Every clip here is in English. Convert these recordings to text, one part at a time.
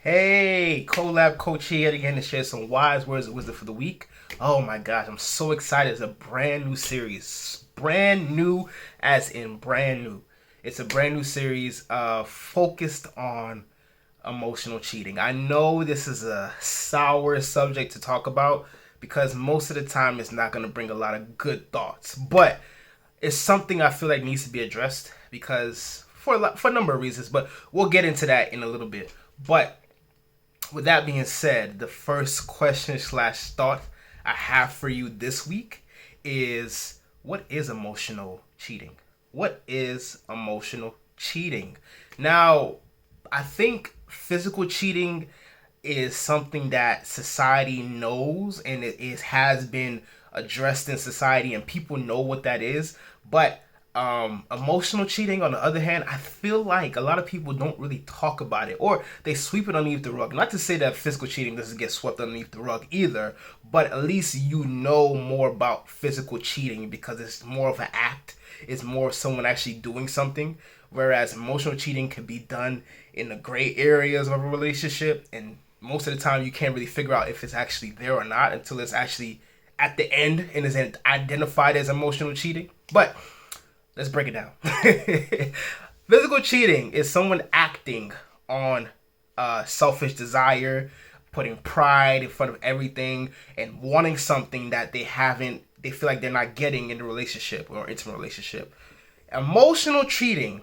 Hey, Colabcoaching yet again to share some wise words of wisdom for the week. Oh my gosh, I'm so excited. It's a brand new series. Brand new as in brand new. It's a brand new series focused on emotional cheating. I know this is a sour subject to talk about because most of the time it's not going to bring a lot of good thoughts, but it's something I feel like needs to be addressed because for a number of reasons, but we'll get into that in a little bit. But with that being said, the first question slash thought I have for you this week is, what is emotional cheating? What is emotional cheating? Now, I think physical cheating is something that society knows and has been addressed in society and people know what that is. But emotional cheating, on the other hand, I feel like a lot of people don't really talk about it, or they sweep it underneath the rug. Not to say that physical cheating doesn't get swept underneath the rug either, but at least you know more about physical cheating because it's more of an act. It's more of someone actually doing something, whereas emotional cheating can be done in the gray areas of a relationship, and most of the time you can't really figure out if it's actually there or not until it's actually at the end and is identified as emotional cheating. But let's break it down. Physical cheating is someone acting on selfish desire, putting pride in front of everything, and wanting something that they feel like they're not getting in the relationship or intimate relationship. Emotional cheating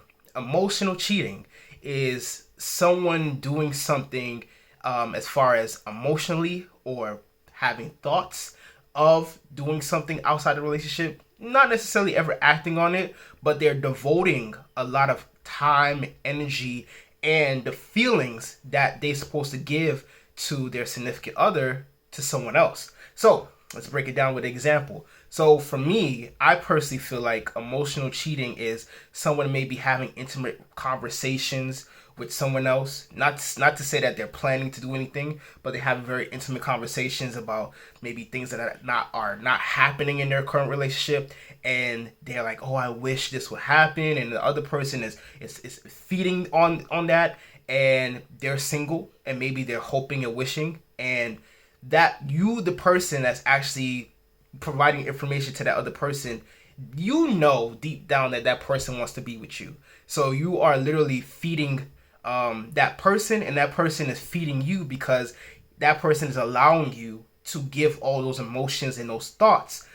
is someone doing something as far as emotionally or having thoughts of doing something outside the relationship, not necessarily ever acting on it, but they're devoting a lot of time, energy, and the feelings that they're supposed to give to their significant other to someone else. So let's break it down with an example. So for me, I personally feel like emotional cheating is someone maybe having intimate conversations with someone else. Not to say that they're planning to do anything, but they have very intimate conversations about maybe things that are not happening in their current relationship, and they're like, "Oh, I wish this would happen," and the other person is feeding on that, and they're single, and maybe they're hoping and wishing, and that you, the person that's actually providing information to that other person, you know deep down that that person wants to be with you. So you are literally feeding that person, and that person is feeding you because that person is allowing you to give all those emotions and those thoughts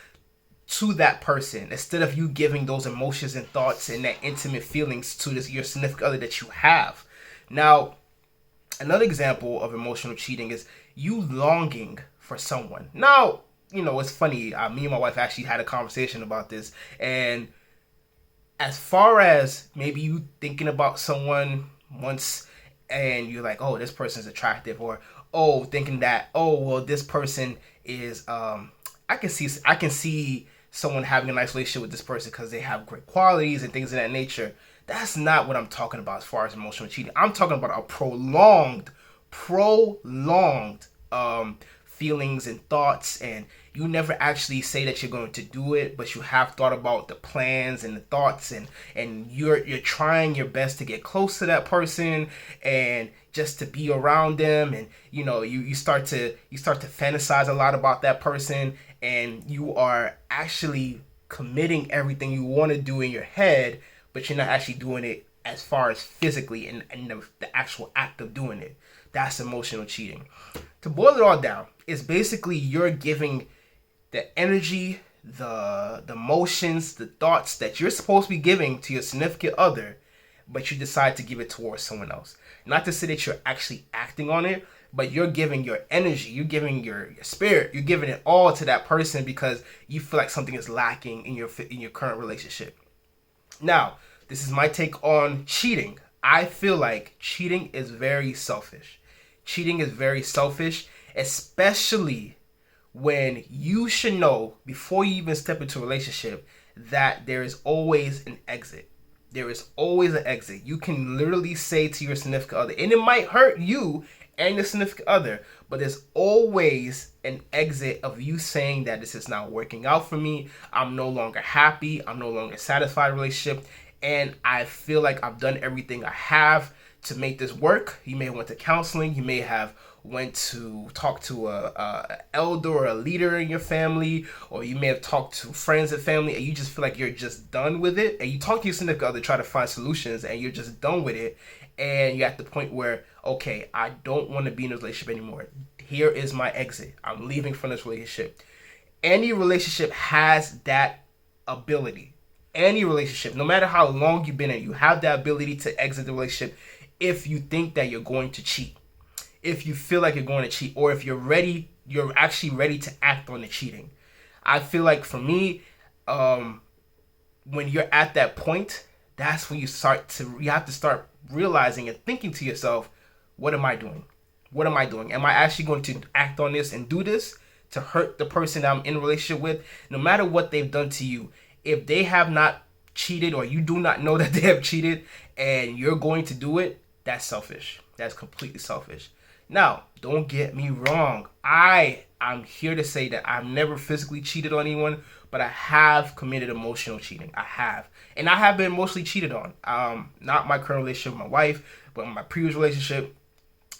to that person instead of you giving those emotions and thoughts and that intimate feelings to your significant other that you have. Now, another example of emotional cheating is you longing for someone. Now, it's funny. Me and my wife actually had a conversation about this. And as far as maybe you thinking about someone once and you're like, oh, this person's attractive, or oh, thinking that, oh, well, this person is, I can see someone having a nice relationship with this person because they have great qualities and things of that nature. That's not what I'm talking about as far as emotional cheating. I'm talking about a prolonged feelings and thoughts, and you never actually say that you're going to do it, but you have thought about the plans and the thoughts, and you're trying your best to get close to that person and just to be around them, and you start to fantasize a lot about that person, and you are actually committing everything you want to do in your head, but you're not actually doing it as far as physically and the actual act of doing it. That's emotional cheating. To boil it all down, it's basically you're giving the energy, the emotions, the thoughts that you're supposed to be giving to your significant other, but you decide to give it towards someone else. Not to say that you're actually acting on it, but you're giving your energy, you're giving your spirit, you're giving it all to that person because you feel like something is lacking in your current relationship. Now, this is my take on cheating. I feel like cheating is very selfish. Cheating is very selfish, especially when you should know before you even step into a relationship that there is always an exit. There is always an exit. You can literally say to your significant other, and it might hurt you and your significant other, but there's always an exit of you saying that this is not working out for me. I'm no longer happy. I'm no longer satisfied in a relationship. And I feel like I've done everything I have to make this work, you may have went to counseling, you may have went to talk to a elder or a leader in your family, or you may have talked to friends and family, and you just feel like you're just done with it, and you talk to your significant other, try to find solutions, and you're just done with it, and you're at the point where, okay, I don't want to be in a relationship anymore. Here is my exit. I'm leaving from this relationship. Any relationship has that ability. Any relationship, no matter how long you've been in, you have that ability to exit the relationship if you think that you're going to cheat. If you feel like you're going to cheat, or if you're actually ready to act on the cheating. I feel like for me, when you're at that point, that's when you have to start realizing and thinking to yourself, what am I doing? What am I doing? Am I actually going to act on this and do this to hurt the person that I'm in a relationship with? No matter what they've done to you, if they have not cheated, or you do not know that they have cheated, and you're going to do it, that's selfish. That's completely selfish. Now, don't get me wrong. I'm here to say that I've never physically cheated on anyone, but I have committed emotional cheating. I have. And I have been emotionally cheated on. Not my current relationship with my wife, but my previous relationship,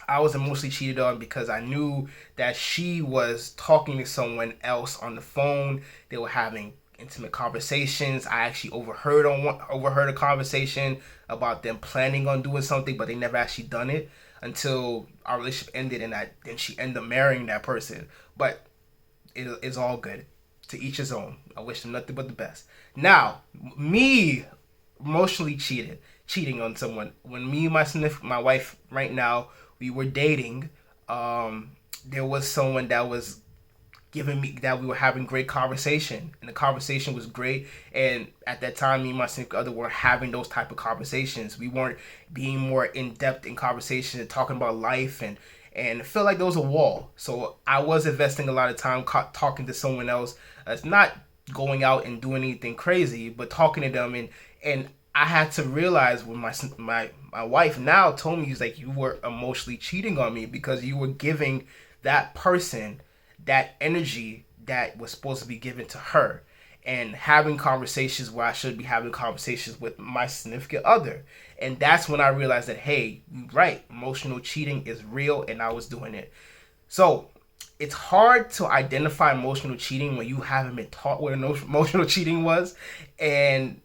I was emotionally cheated on because I knew that she was talking to someone else on the phone. They were having intimate conversations. I actually overheard a conversation about them planning on doing something, but they never actually done it until our relationship ended, and then she ended up marrying that person. But it's all good. To each his own. I wish them nothing but the best. Now, me emotionally cheating on someone. When me and my wife right now, we were dating, there was someone that was giving me, that we were having great conversation, and the conversation was great, and at that time me and my significant other were having those type of conversations. We weren't being more in-depth in conversation and talking about life, and it felt like there was a wall. So I was investing a lot of time talking to someone else. It's not going out and doing anything crazy, but talking to them, and I had to realize when my wife now told me, he's like, you were emotionally cheating on me because you were giving that person that energy that was supposed to be given to her, and having conversations where I should be having conversations with my significant other. And that's when I realized that, hey, right, emotional cheating is real, and I was doing it. So it's hard to identify emotional cheating when you haven't been taught what emotional cheating was, and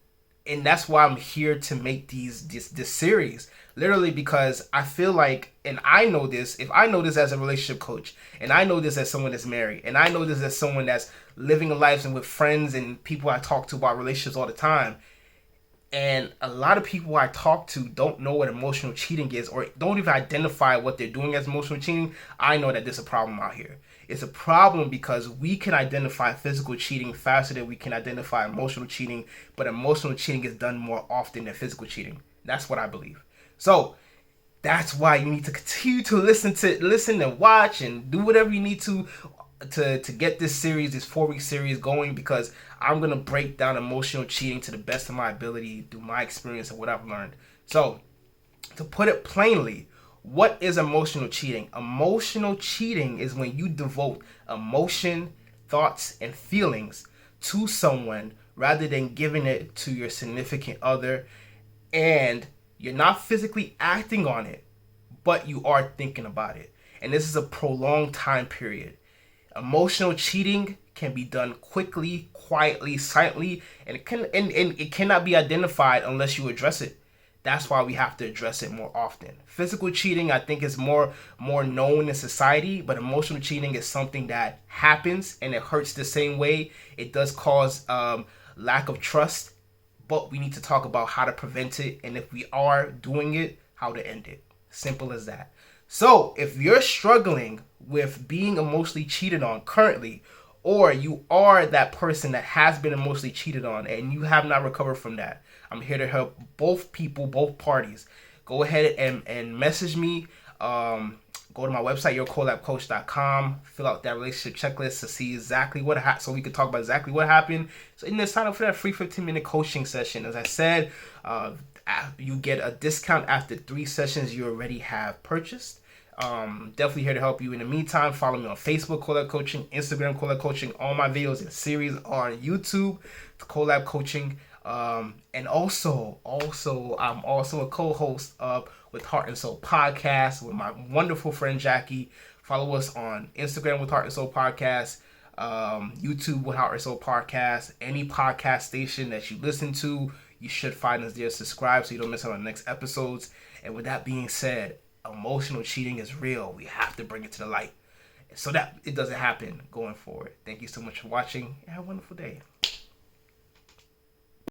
that's why I'm here to make this series. Literally because I feel like, and I know this, if I know this as a relationship coach, and I know this as someone that's married, and I know this as someone that's living a life and with friends and people I talk to about relationships all the time, and a lot of people I talk to don't know what emotional cheating is, or don't even identify what they're doing as emotional cheating, I know that there's a problem out here. It's a problem because we can identify physical cheating faster than we can identify emotional cheating, but emotional cheating is done more often than physical cheating. That's what I believe. So that's why you need to continue to listen and watch and do whatever you need to get this 4-week series going, because I'm going to break down emotional cheating to the best of my ability through my experience and what I've learned. So to put it plainly, what is emotional cheating? Emotional cheating is when you devote emotion, thoughts, and feelings to someone rather than giving it to your significant other, and you're not physically acting on it, but you are thinking about it. And this is a prolonged time period. Emotional cheating can be done quickly, quietly, silently, and it cannot be identified unless you address it. That's why we have to address it more often. Physical cheating, I think, is more known in society, but emotional cheating is something that happens and it hurts the same way. It does cause lack of trust, but we need to talk about how to prevent it, and if we are doing it, how to end it. Simple as that. So if you're struggling with being emotionally cheated on currently, or you are that person that has been emotionally cheated on and you have not recovered from that, I'm here to help both people, both parties. Go ahead and message me. Go to my website, yourcolabcoach.com. Fill out that relationship checklist to see exactly what happened, so we can talk about exactly what happened. So, and then sign up for that free 15-minute coaching session. As I said, you get a discount after 3 sessions you already have purchased. Definitely here to help you. In the meantime, follow me on Facebook, Colab Coaching, Instagram, Colab Coaching. All my videos and series are on YouTube, Colab Coaching. And also, I'm also a co-host of with Heart and Soul Podcast with my wonderful friend Jackie. Follow us on Instagram with Heart and Soul Podcast, YouTube with Heart and Soul Podcast. Any podcast station that you listen to, you should find us there. Subscribe so you don't miss out on the next episodes. And with that being said, emotional cheating is real. We have to bring it to the light so that it doesn't happen going forward. Thank you so much for watching and have a wonderful day.